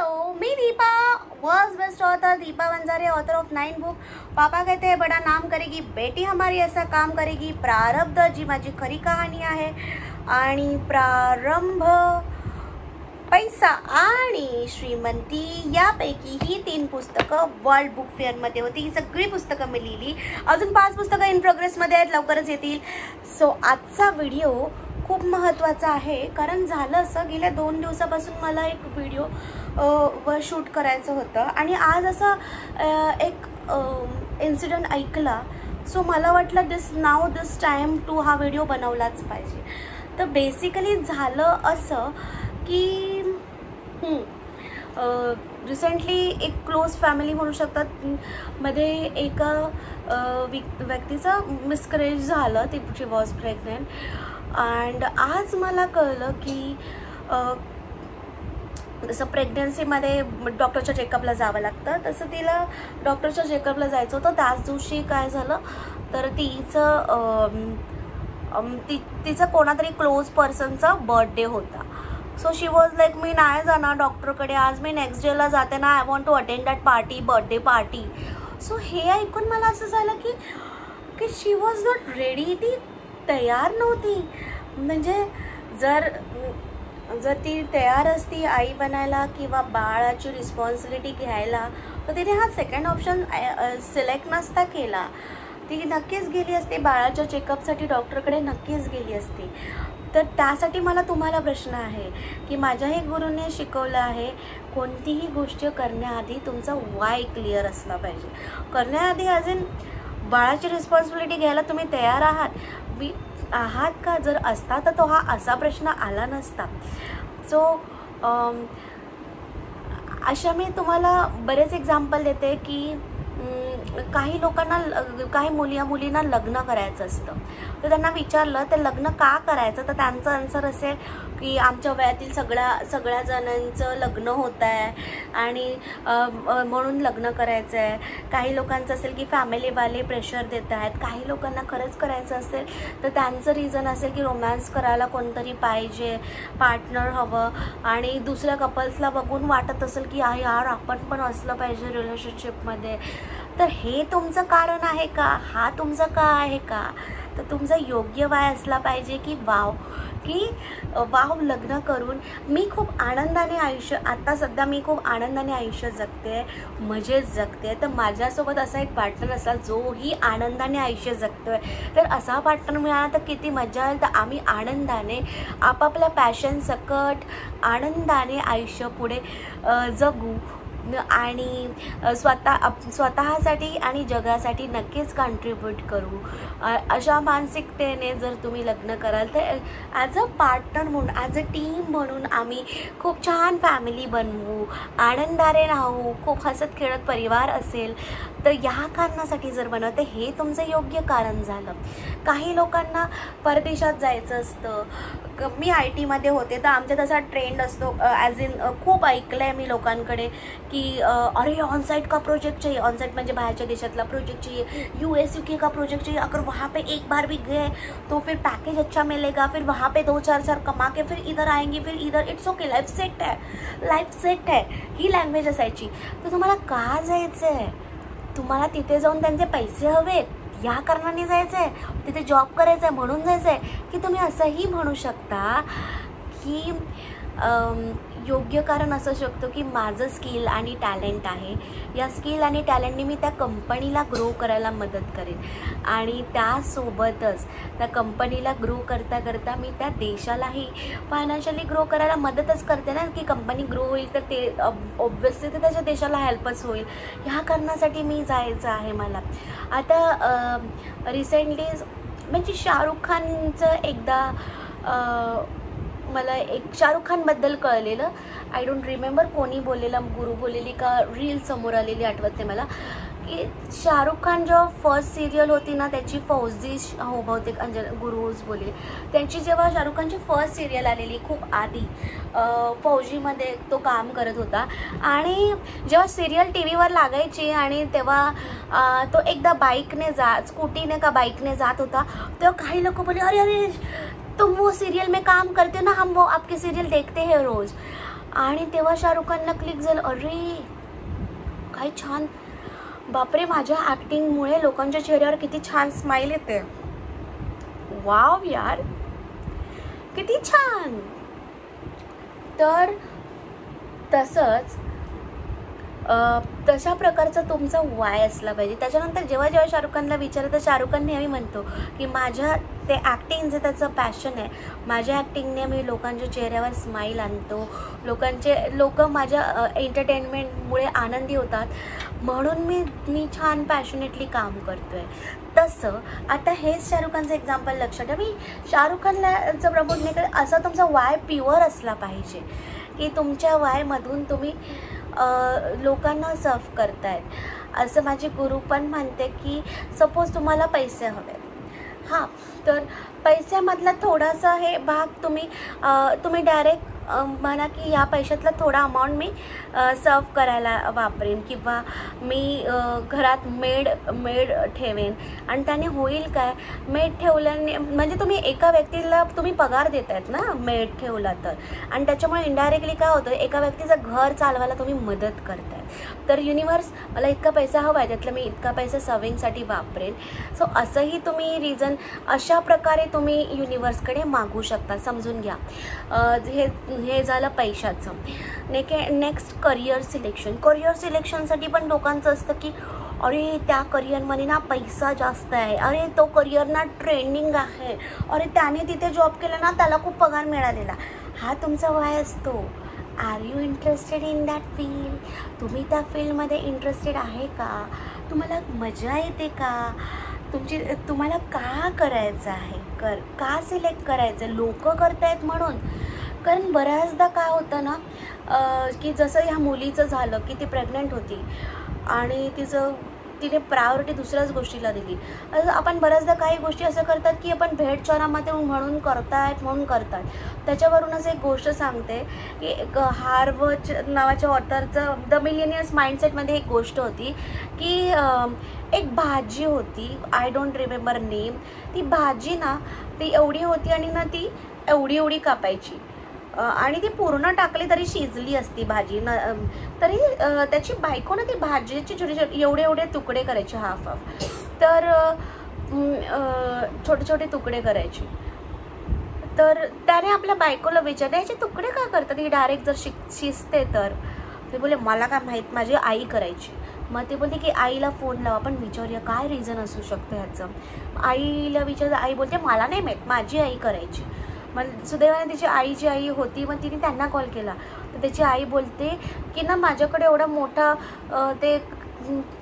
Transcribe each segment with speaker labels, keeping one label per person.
Speaker 1: Hello, मैं Deepa, world's best author Deepa Vanjare, author of 9 book. पापा कहते हैं बड़ा नाम करेगी, बेटी हमारी ऐसा काम करेगी। प्रारब्ध जी माझी खरी कहाणी आहे आणि प्रारंभ, पैसा आणि श्रीमंती यापैकी ही 3 पुस्तकं वर्ल्ड बुक फेअरमध्ये होती। ही सगळी पुस्तकं मी लिहिली। अजून 5 पुस्तकं इन प्रोग्रेसमध्ये आहेत, लवकरच येतील। सो आजचा व्हिडिओ खूप महत्त्वाचा आहे, कारण झालं असं गेल्या 2 दिवसापासून मला एक व्हिडिओ शूट करायचं होतं आणि आज असं एक इन्सिडेंट ऐकला। सो मला वाटलं दिस टाइम टू हा व्हिडिओ बनवलाच पाहिजे। तर बेसिकली झालं असं की रिसेंटली एक क्लोज फॅमिली म्हणू शकतात मध्ये एका व्यक्तीचं मिसकॅरेज झालं, ती वॉज प्रेग्नेंट। अँड आज मला कळलं की जसं प्रेग्नन्सीमध्ये डॉक्टरच्या चेकअपला जावं लागतं, तसं तिला डॉक्टरच्या चेकअपला जायचं होतं। त्याच दिवशी काय झालं तर तिचं कोणातरी क्लोज पर्सनचा बर्थडे होता। सो शी वॉज लाईक मी नाही जाणार डॉक्टरकडे आज, मी नेक्स्ट डेला जाते ना, I want to attend that party, birthday party. So हे ऐकून मला असं झालं की शी वॉज नॉट रेडी, ती तयार नव्हती। म्हणजे जर ती तयार असती आई बनायला किंवा बाळाची रिस्पॉन्सिबिलिटी घ्यायला, तर तिने हा सेकंड ऑप्शन सिलेक्ट नसता केला। ती नक्कीच गेली असते बाळाच्या चेकअपसाठी, डॉक्टरकडे नक्कीच गेली असती। तर त्यासाठी मला तुम्हाला प्रश्न आहे की माझ्याही गुरूने शिकवलं आहे, कोणतीही गोष्ट करण्याआधी तुमचा वाय क्लिअर असला पाहिजे। करण्याआधी अजून बाळाची रिस्पॉन्सिबिलिटी घ्यायला तुम्ही तयार आहात का? जर असता तर तो हा असा प्रश्न आला नसता। सो अशा मी तुम्हाला बरेच एक्झाम्पल देते की काही लोकांना, काही मुलींना लग्न करायचं असतं, तर त्यांना विचारलं तर लग्न का करायचं, तर त्यांचं आन्सर असेल की आमच्या वयातील सगळ्या जणांचं लग्न होत आहे आणि म्हणून लग्न करायचं आहे। काही लोकांचं असेल की फॅमिलीवाले प्रेशर देत आहेत। काही लोकांना खरंच करायचं असेल तर त्यांचं रिझन असेल की रोमॅन्स करायला कोणतरी पाहिजे, पार्टनर हवं, आणि दुसऱ्या कपल्सला बघून वाटत असेल की यार आपण पण असलं पाहिजे रिलेशनशिपमध्ये। तर हे तुमचं कारण आहे का? हा तुमचं का आहे का? तर तुमचा योग्य वय असला पाहिजे की वाव लग्न करून मी खूप आनंदाने आयुष्य, आता सध्या मी खूप आनंदाने आयुष्य जगते, मजेत जगते। तर माझ्यासोबत असा एक पार्टनर असला जोही आनंदाने आयुष्य जगतोय, तर असा पार्टनर मिळाला तर किती मजा येईल। तर आम्ही आनंदाने आपापल्या पॅशन सकट आनंदाने आयुष्य पुढे जगू आणि स्वतःसाठी आणि जगासाठी नक्कीच कॉन्ट्रीब्यूट करू। अशा मानसिकतेने जर तुम्ही लग्न कराल तर ॲज अ पार्टनर म्हणून, ॲज अ टीम म्हणून आम्ही खूप छान फॅमिली बनवू, आनंदाने राहू, खूप हसत खेळत परिवार असेल। तर ह्या कारणासाठी जर बनवते, हे तुमचं योग्य कारण झालं। काही लोकांना परदेशात जायचं असतं, मी IT मध्ये होते तर आमच्या तसा ट्रेंड असतो, ॲज इन खूप ऐकलं आहे मी लोकांकडे की अरे ऑनसाइट का प्रोजेक्ट चाहिए, ऑनसाइट म्हणजे बाहेरच्या देशातला प्रोजेक्ट चाहिए, US UK का प्रोजेक्ट चाहिए, अगर वहाँ पे एक बार भी गए तो फिर पैकेज अच्छा मिलेगा, फिर वहाँ पे 2-4 साल कमा के फिर इधर आएंगे, फिर इधर इट्स ओके, लाइफ सेट है ही लँग्वेज असायची। तर तुम्हाला का जायचं आहे? तुम्हाला तिथे जाऊन त्यांचे पैसे हवेत या कारणाने जायचं आहे, तिथे जॉब करायचं आहे म्हणून जायचं आहे, की तुम्ही असंही म्हणू शकता की योग्य कारण असू शकतो की माझं स्किल आणि टॅलेंट आहे, या स्किल आणि टॅलेंटने मी त्या कंपनीला ग्रो करायला मदत करेन आणि त्यासोबतच त्या कंपनीला ग्रो करता करता मी त्या देशालाही फायनान्शियली ग्रो करायला मदतच करते ना, की कंपनी ग्रो होईल तर ते ऑब्व्हियसली ते त्याच्या देशाला हेल्पच होईल। ह्या कारणासाठी मी जायचं आहे मला। आता रिसेंटली म्हणजे शाहरुख खानचं एकदा मला एक शाहरुख खानबद्दल कळलेलं, आय डोंट रिमेंबर कोणी बोललेलं, गुरु बोललेली का रील समोर आलेली आठवत नाही मला, की शाहरुख खान जेव्हा फर्स्ट सिरियल होती ना त्याची, फौजी हो बहुतेक गुरुज बोलले, त्यांची जेव्हा शाहरुख खानची फर्स्ट सिरियल आलेली खूप आधी, फौजीमध्ये तो काम करत होता, आणि जेव्हा सिरियल TV वर लागायची आणि तेव्हा तो एकदा स्कूटीने का बाईकने जात होता, तेव्हा काही लोक बोलले अरे तुम वो सीरियल में काम करते हो ना, हम वो आपके सीरियल देखते हैं रोज़। आणि तेव्हा शाहरुख खानला क्लिक झालं, अरे काय छान, बापरे माझ्या ॲक्टिंगमुळे लोकांच्या चेहऱ्यावर किती छान स्माईल येते, वाव यार किती छान. तर तसंच तशा प्रकारचा तुमचा वाय असला पाहिजे. त्याच्यानंतर जेव्हा जेव्हा शाहरुख खानला विचारलं तर शाहरुख खान नेहमी म्हणतो की माझ्या ते ॲक्टिंगचं त्याचं पॅशन आहे, माझ्या ॲक्टिंगने मी लोकांच्या चेहऱ्यावर स्माईल आणतो, लोक माझ्या एंटरटेनमेंटमुळे आनंदी होतात, म्हणून मी छान पॅशनेटली काम करतो आहे. तसं आता हेच शाहरुख खानचं एक्झाम्पल लक्षात ठेवा. मी शाहरुख खानला प्रमोट नाही करत, असा तुमचा वाय प्युअर असला पाहिजे की तुमच्या वायमधून तुम्ही लोकांना सर्व करतायत. असं माझे गुरु पण म्हणते की सपोज तुम्हाला पैसे हवे, हां, तर पैशामधला थोडासा हे भाग तुम्ही डायरेक्ट म्हणा की या पैशातला थोडा अमाऊंट मी सर्व करायला वापरेन, किंवा मी घरात मेड ठेवेन. आणि त्याने होईल काय, मेड ठेवल्याने म्हणजे तुम्ही एका व्यक्तीला तुम्ही पगार देत आहेत ना मेड ठेवला तर, आणि त्याच्यामुळे इनडायरेक्टली काय होतं, एका व्यक्तीचं घर चालवायला तुम्ही मदत करताय. तर युनिवर्स मला इतका पैसा हवा आहे, त्यातला मी इतका पैसा सर्विंगसाठी वापरेन. सो असंही तुम्ही रिझन अशा प्रकारे तुम्ही युनिवर्सकडे मागू शकता, समजून घ्या. हे झालं पैशाचं. नेक्स्ट करिअर सिलेक्शनसाठी पण लोकांचं असतं की अरे त्या करिअरमध्ये ना पैसा जास्त आहे, अरे तो करिअर ना ट्रेंडिंग आहे, अरे त्याने तिथे जॉब केला ना त्याला खूप पगार मिळालेला. हा तुमचा वाय असतो. Are you interested in that field? तुम्ही त्या फील्डमध्ये इंटरेस्टेड आहे का? तुम्हाला मजा येते का? तुम्हाला का करायचं आहे, का सिलेक्ट करायचं? लोक करतायत म्हणून. कारण बऱ्याचदा काय होतं ना की जसं ह्या मुलीचं झालं की ती प्रेग्नंट होती आणि तिने प्रायोरिटी दुसऱ्याच गोष्टीला दिली. आपण बऱ्याचदा काही गोष्टी असं करतात की आपण भेडचारामध्ये म्हणून करतात. त्याच्यावरूनच एक गोष्ट सांगते की एक हार्वर्ड नावाच्या ऑथरचं द मिलेनियर्स माइंडसेटमध्ये एक गोष्ट होती की एक भाजी होती, आय डोंट रिमेंबर नेम. ती भाजी ना ती एवढी होती आणि ना ती एवढी कापायची आणि ती पूर्ण टाकली तरी शिजली असती भाजी न, तरी त्याची बायको ना ती भाजीचे छोटे एवढे तुकडे करायचे, हाफ तर छोटे तुकडे करायचे. तर त्याने आपल्या बायकोला विचारलं याचे तुकडे का करतात, ही डायरेक्ट जर शिजते तर. ते बोले मला काय माहीत, माझी आई करायची. मग ते बोलते की आईला फोन लावा, आपण विचारूया काय रिझन असू शकतं ह्याचं. आईला विचारलं, आई बोलते मला नाही माहीत, माझी आई करायची. मग सुदैवाने तिची आईची आई होती, मग तिने त्यांना कॉल केला. तर त्याची आई बोलते की ना माझ्याकडे एवढा मोठा ते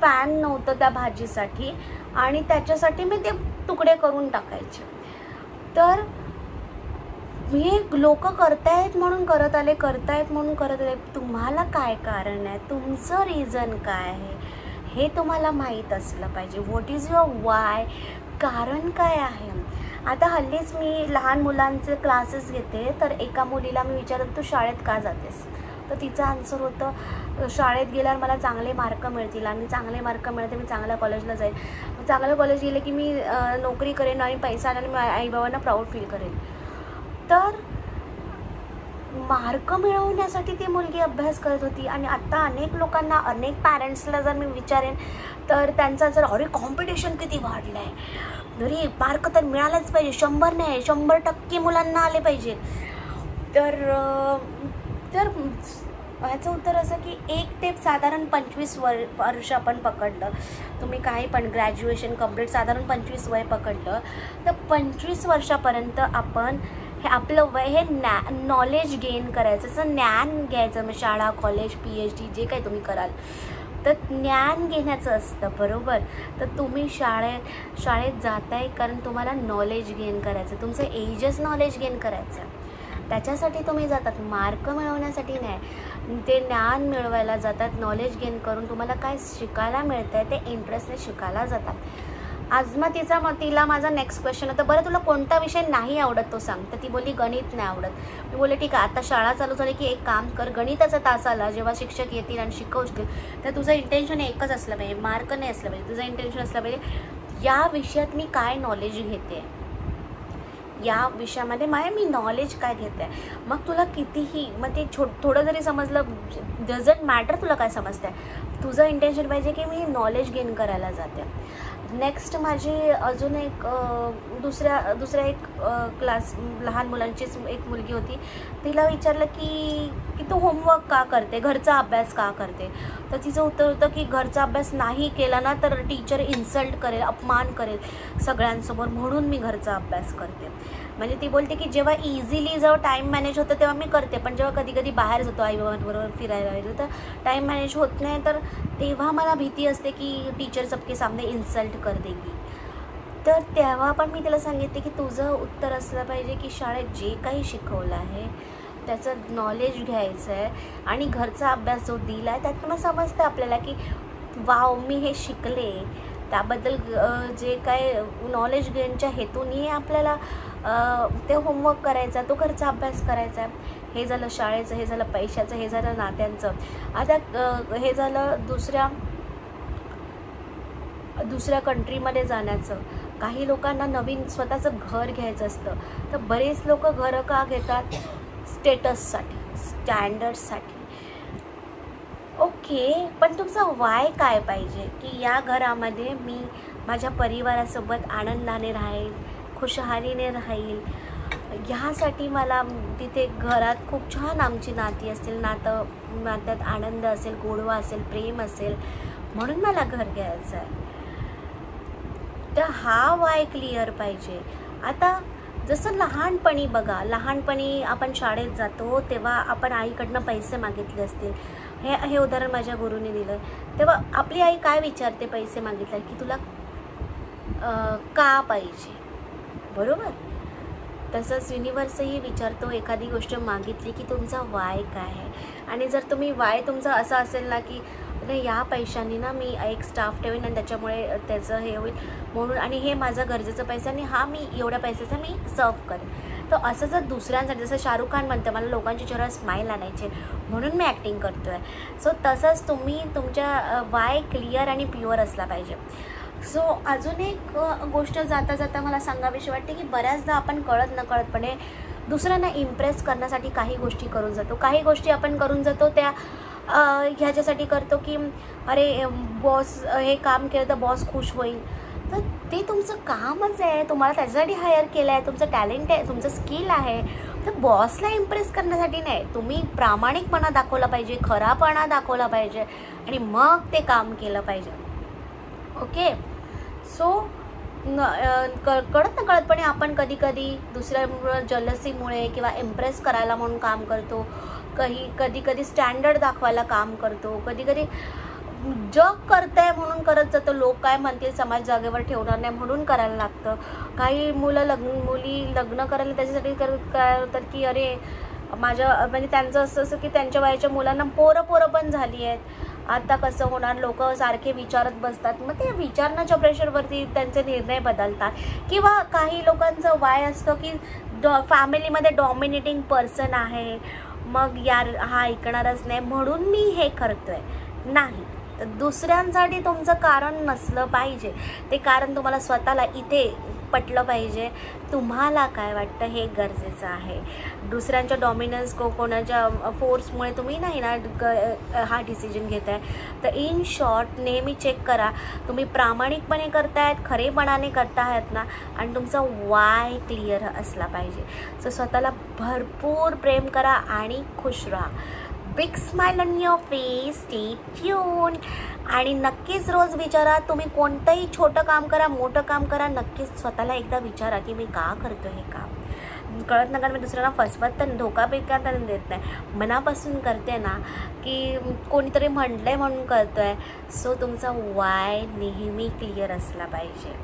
Speaker 1: पॅन नव्हतं त्या भाजीसाठी आणि त्याच्यासाठी मी ते तुकडे करून टाकायचे. तर हे लोक करतायत म्हणून करत आले. तुम्हाला काय कारण आहे, तुमचं रिझन काय आहे हे तुम्हाला माहीत असलं पाहिजे. व्हॉट इज युअर वाय, कारण काय आहे. आता हल्लीच मी लहान मुलांचे क्लासेस घेते, तर एका मुलीला मी विचारत तू शाळेत का जातेस, तर तिचं आन्सर होतं शाळेत गेल्यावर मला चांगले मार्क मिळतील आणि चांगले मार्क मिळते मी चांगल्या कॉलेजला जाईल, चांगलं कॉलेज गेले की मी नोकरी करेन आणि पैसा आणि मी आईबाबांना प्राऊड फील करेन. तर मार्क मिळवण्यासाठी ती मुलगी अभ्यास करत होती. आणि आत्ता अनेक लोकांना, अनेक पॅरेंट्सला जर मी विचारेन तर त्यांचा जर अरे कॉम्पिटिशन किती वाढलं आहे, तरी मार्क तर मिळालेच पाहिजे, 100 नाही 100% मुलांना आले पाहिजे. तर ह्याचं उत्तर असं की एक ते साधारण 25 वर्ष आपण पकडलं, तुम्ही काही पण ग्रॅज्युएशन कंप्लीट साधारण 25 वय पकडलं, तर 25 वर्षापर्यंत आपण हे आपलं वय हे नॉलेज गेन करायचं, असं ज्ञान घ्यायचं. मग शाळा, कॉलेज, PhD जे काही तुम्ही कराल तर ज्ञान घेण्याचं असतं, बरोबर. तर तुम्ही शाळेत जाताय कारण तुम्हाला नॉलेज गेन करायचं, तुमचं एजच नॉलेज गेन करायचं, त्याच्यासाठी तुम्ही जातात, मार्क मिळवण्यासाठी नाही. ते ज्ञान मिळवायला जातात, नॉलेज गेन करून तुम्हाला काय शिकायला मिळतं आहे ते इंटरेस्टने शिकायला जातात. आज मग तिला माझा नेक्स्ट क्वेश्चन होता, बरं तुला कोणता विषय नाही आवडत तो सांग. तर ती बोलली गणित नाही आवडत. मी बोलले ठीक आहे, आता शाळा चालू झाली की एक काम कर, गणिताचा तास आला जेव्हा शिक्षक येतील आणि शिकवतील तर तुझं इंटेन्शन एकच असलं पाहिजे, मार्क नाही असलं पाहिजे, तुझं इंटेन्शन असलं पाहिजे या विषयात मी काय नॉलेज घेते, या विषयामध्ये मी नॉलेज काय घेते आहे. मग तुला कितीही मग ते थोडं जरी समजलं, डझंट मॅटर तुला काय समजतं आहे, तुझं इंटेन्शन पाहिजे की मी नॉलेज गेन करायला जाते. नेक्स्ट माझी अजून एक दुसऱ्या एक क्लास लहान मुलांचीच एक मुलगी होती. तिला विचारलं की तू होमवर्क का करते, घरचा अभ्यास का करते. तर तिचं उत्तर होतं की घरचा अभ्यास नाही केला ना तर टीचर इन्सल्ट करेल, अपमान करेल सगळ्यांसमोर, म्हणून मी घरचा अभ्यास करते. म्हणजे ती बोलते की जेव्हा इझिली जेव्हा टाईम मॅनेज होतं तेव्हा मी करते, पण जेव्हा कधी कधी बाहेर जातो आईबाबांबरोबर फिरायला वगैरे तर टाईम मॅनेज होत नाही, तर तेव्हा मला भीती असते की टीचर सबके सामने इन्सल्ट कर देगी. तर तेव्हा पण मी तिला सांगितले की तुझं उत्तर असलं पाहिजे की शाळेत जे काही शिकवलं आहे त्याचं नॉलेज घ्यायचं आहे आणि घरचा अभ्यास जो दिला आहे त्यात मग समजतं आपल्याला की वाव मी हे शिकले, त्याबद्दल जे काय नॉलेज गेनच्या हेतूनही आपल्याला ते होमवर्क करायचा, तो घरचा अभ्यास करायचा. हे झालं शाळेचं, हे झालं पैशाचं, हे झालं नात्यांचं. आता हे झालं दुसऱ्या कंट्रीमध्ये जाण्याचं. काही लोकांना नवीन स्वतःचं घर घ्यायचं असतं, तर बरेच लोक घरं का घेतात, स्टेटससाठी, स्टँडर्डसाठी. ओके, पण तुमचा वाय काय पाहिजे की या घरामध्ये मी माझ्या परिवारासोबत आनंदाने राहील, खुशहालीने राहील. ह्यासाठी मला तिथे घरात खूप छान आमची नाती असतील, नात्यात आनंद असेल, गोडवा असेल, प्रेम असेल, म्हणून मला घर घ्यायचं आहे. तर हा वाय क्लिअर पाहिजे. आता जसं लहानपणी बघा, लहानपणी आपण शाळेत जातो तेव्हा आपण आईकडनं पैसे मागितले असतील, हे उदाहरण माझ्या गुरुने दिलं. तेव्हा आपली आई काय विचारते पैसे मागितले की तुला का पाहिजे, बरोबर. तसंच युनिवर्सही विचारतो एखादी गोष्ट मागितली की तुमचा वाय काय आहे. आणि जर तुम्ही वाय तुमचा असा असेल ना की नाही या पैशाने ना मी एक स्टाफ ठेवीन आणि त्याच्यामुळे त्याचं हे होईल म्हणून, आणि हे माझं गरजेचं पैसा आणि हा मी एवढ्या पैशाचा मी सर्व करेन, तर असं जर दुसऱ्यांसाठी, जसं शाहरुख खान म्हणतं मला लोकांच्या चेहऱ्यावर स्माईल आणायचे म्हणून मी ॲक्टिंग करतो आहे, सो तसंच तुम्ही तुमच्या वाय क्लिअर आणि प्युअर असला पाहिजे. सो अजून एक गोष्ट जाता जाता मला सांगावीशी वाटते की बऱ्याचदा आपण कळत नकळतपणे दुसऱ्यांना इम्प्रेस करण्यासाठी काही गोष्टी करून जातो. काही गोष्टी आपण करून जातो त्या ह्याच्यासाठी करतो की अरे बॉस हे काम केलं तर बॉस खुश होईल. तर ते तुमचं कामच आहे, तुम्हाला त्याच्यासाठी हायर केलं आहे, तुमचं टॅलेंट आहे, तुमचं स्किल आहे. तर बॉसला इम्प्रेस करण्यासाठी नाही, तुम्ही प्रामाणिकपणा दाखवला पाहिजे, खरापणा दाखवला पाहिजे आणि मग ते काम केलं पाहिजे. ओके, सो कळत नकळतपणे आपण कधी कधी दुसऱ्या जलसीमुळे किंवा इम्प्रेस करायला म्हणून काम करतो, कधी कधी स्टँडर्ड दाखवायला काम करतो, कधी कधी जग करताय म्हणून करत जातं, लोक काय म्हणतील समाज जागेवर ठेवणार नाही म्हणून करायला लागतं. काही मुली लग्न करायला त्याच्यासाठी काय होतात की अरे माझ्या म्हणजे त्यांचं असं की त्यांच्या वयाच्या मुलांना पोरं पण झाली आहेत, आता कसं होणार, लोक सारखे विचारत बसतात, मग ते विचारण्याच्या प्रेशरवरती त्यांचे निर्णय बदलतात. किंवा काही लोकांचं वाय असतं की फॅमिलीमध्ये डॉमिनेटिंग पर्सन आहे, मग यार हा ऐकणारच नाही म्हणून मी हे करतोय. नाही, तर दुसऱ्यांसाठी तुमचं कारण नसलं पाहिजे, ते कारण तुम्हाला स्वतःला इथे पटलं पाहिजे. तुम्हाला काय वाटतं हे गरजेचं आहे. दुसऱ्यांच्या डॉमिनन्स कोणाच्या फोर्समुळे तुम्ही नाही ना हा डिसिजन घेत आहे. तर इन शॉर्ट नेहमी चेक करा तुम्ही प्रामाणिकपणे करतायत, खरेपणाने करतायत ना, आणि तुमचा वाय क्लिअर असला पाहिजे. सो स्वतःला भरपूर प्रेम करा आणि खुश राहा. Big smile on your face, stay tune. आणि नक्कीच रोज विचारा, तुम्ही कोणतंही छोटं काम करा, मोठं काम करा, नक्कीच स्वतःला एकदा विचारा की मी का करतो हे काम. कळत नका मी दुसऱ्यांना फसवत तर धोका बिका तर देत नाही, मनापासून करते ना की कोणीतरी म्हटलं आहे म्हणून करतो आहे. सो तुमचा वाय नेहमी क्लिअर असला पाहिजे.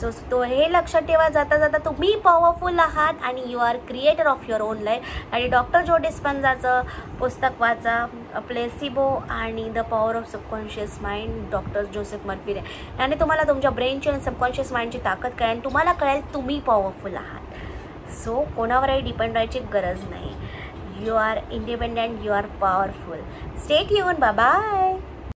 Speaker 1: सो तो हे लक्षात ठेवा, जाता जाता तुम्ही पॉवरफुल आहात आणि you are creator of your own life. आणि डॉक्टर जो डिस्पेन्झाचं पुस्तक वाचा, प्लेसिबो आणि the power of subconscious mind, doctor Joseph Murphy याने तुम्हाला तुमच्या ब्रेनची आणि सबकॉन्शियस माइंडची ताकद कळेल, तुम्हाला कळेल तुम्ही पॉवरफुल आहात. सो कोणावरही डिपेंड राहायची गरज नाही. You are independent, you are powerful. Stay tune, bye bye.